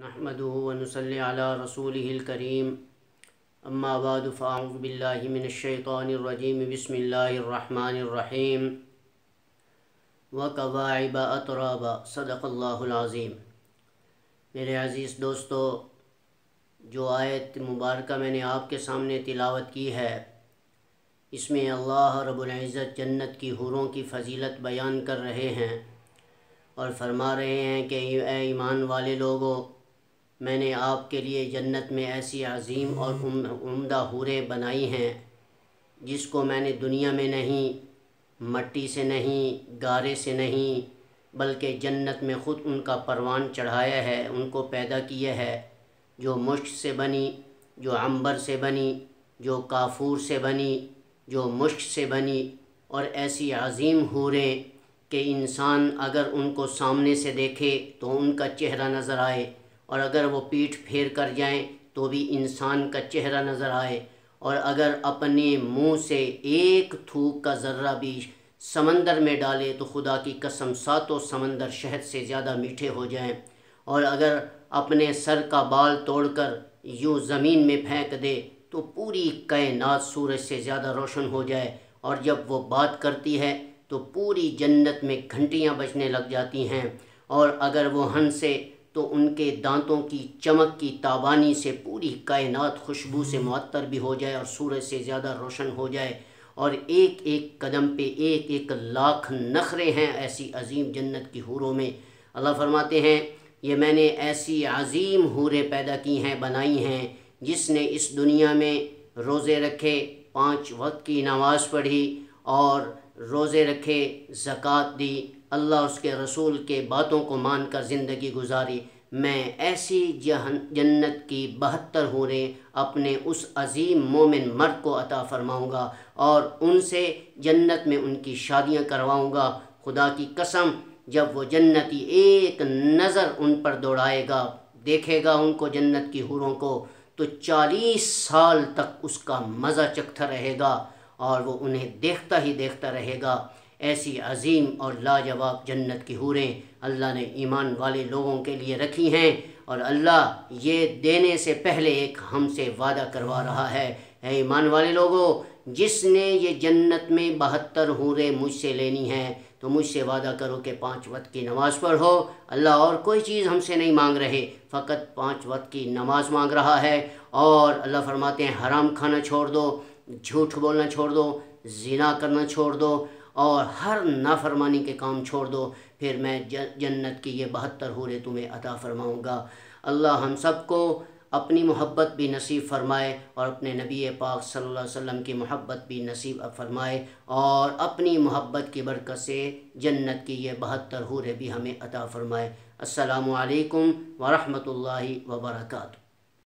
نحمده ونصلي على رسوله الكريم اما بعد فاعوذ باللہ من الشیطان الرجیم بسم اللہ الرحمن الرحیم وکواعب اترابا صدق اللہ العظیم۔ میرے عزیز دوستو، جو آیت مبارکہ میں نے آپ کے سامنے تلاوت کی ہے، اس میں اللہ رب العزت جنت کی حوروں کی فضیلت بیان کر رہے ہیں اور فرما رہے ہیں کہ اے ایمان والے لوگو، میں نے آپ کے لیے جنت میں ایسی عظیم اور عمدہ حوریں بنائی ہیں جس کو میں نے دنیا میں نہیں، مٹی سے نہیں، گارے سے نہیں، بلکہ جنت میں خود ان کا پروان چڑھایا ہے، ان کو پیدا کیا ہے، جو مشک سے بنی، جو عنبر سے بنی، جو کافور سے بنی، جو مشک سے بنی، اور ایسی عظیم حوریں کہ انسان اگر ان کو سامنے سے دیکھے تو ان کا چہرہ نظر آئے، اور اگر وہ پیٹھ پھیر کر جائیں تو بھی انسان کا چہرہ نظر آئے، اور اگر اپنے منہ سے ایک تھوک کا ذرہ بھی سمندر میں ڈالے تو خدا کی قسم ساتوں سمندر شہد سے زیادہ میٹھے ہو جائیں، اور اگر اپنے سر کا بال توڑ کر یوں زمین میں پھینک دے تو پوری کائنات سورج سے زیادہ روشن ہو جائے، اور جب وہ بات کرتی ہے تو پوری جنت میں گھنٹیاں بجنے لگ جاتی ہیں، اور اگر وہ ہنسے تو ان کے دانتوں کی چمک کی تابانی سے پوری کائنات خوشبو سے معطر بھی ہو جائے اور سورج سے زیادہ روشن ہو جائے، اور ایک ایک قدم پہ ایک ایک لاکھ نخرے ہیں ایسی عظیم جنت کی حوروں میں۔ اللہ فرماتے ہیں، یہ میں نے ایسی عظیم حوریں پیدا کی ہیں، بنائی ہیں، جس نے اس دنیا میں روزے رکھے، 5 وقت کی نماز پڑھی، اور روزے رکھے، زکوٰۃ دی، اللہ اس کے رسول کے باتوں کو مان کر زندگی گزاری، میں ایسی جنت کی 72 حوریں اپنے اس عظیم مومن مرد کو عطا فرماؤں گا، اور ان سے جنت میں ان کی شادیاں کرواؤں گا۔ خدا کی قسم، جب وہ جنتی ایک نظر ان پر دوڑائے گا، دیکھے گا ان کو، جنت کی حوروں کو، تو 40 سال تک اس کا مزہ چکھتا رہے گا اور وہ انہیں دیکھتا ہی دیکھتا رہے گا۔ ایسی عظیم اور لاجواب جنت کی حوریں اللہ نے ایمان والے لوگوں کے لیے رکھی ہیں، اور اللہ یہ دینے سے پہلے ایک ہم سے وعدہ کروا رہا ہے، اے ایمان والے لوگوں، جس نے یہ جنت میں 72 حوریں مجھ سے لینی ہیں تو مجھ سے وعدہ کرو کہ 5 وقت کی نماز پڑھو۔ اللہ اور کوئی چیز ہم سے نہیں مانگ رہے، فقط 5 وقت کی نماز مانگ رہا ہے، اور اللہ فرماتے ہیں حرام کھانا چھوڑ دو، جھوٹ بولنا چھوڑ دو، زنا کرنا چھوڑ دو، اور ہر نافرمانی کے کام چھوڑ دو، پھر میں جنت کی یہ 72 حوریں تمہیں عطا فرماؤں گا۔ اللہ ہم سب کو اپنی محبت بھی نصیب فرمائے، اور اپنے نبی پاک صلی اللہ علیہ وسلم کی محبت بھی نصیب فرمائے، اور اپنی محبت کی برکت سے جنت کی یہ 72 حوریں بھی ہمیں عطا فرمائے۔ السلام علیکم ورحمۃ اللہ وبرکاتہ۔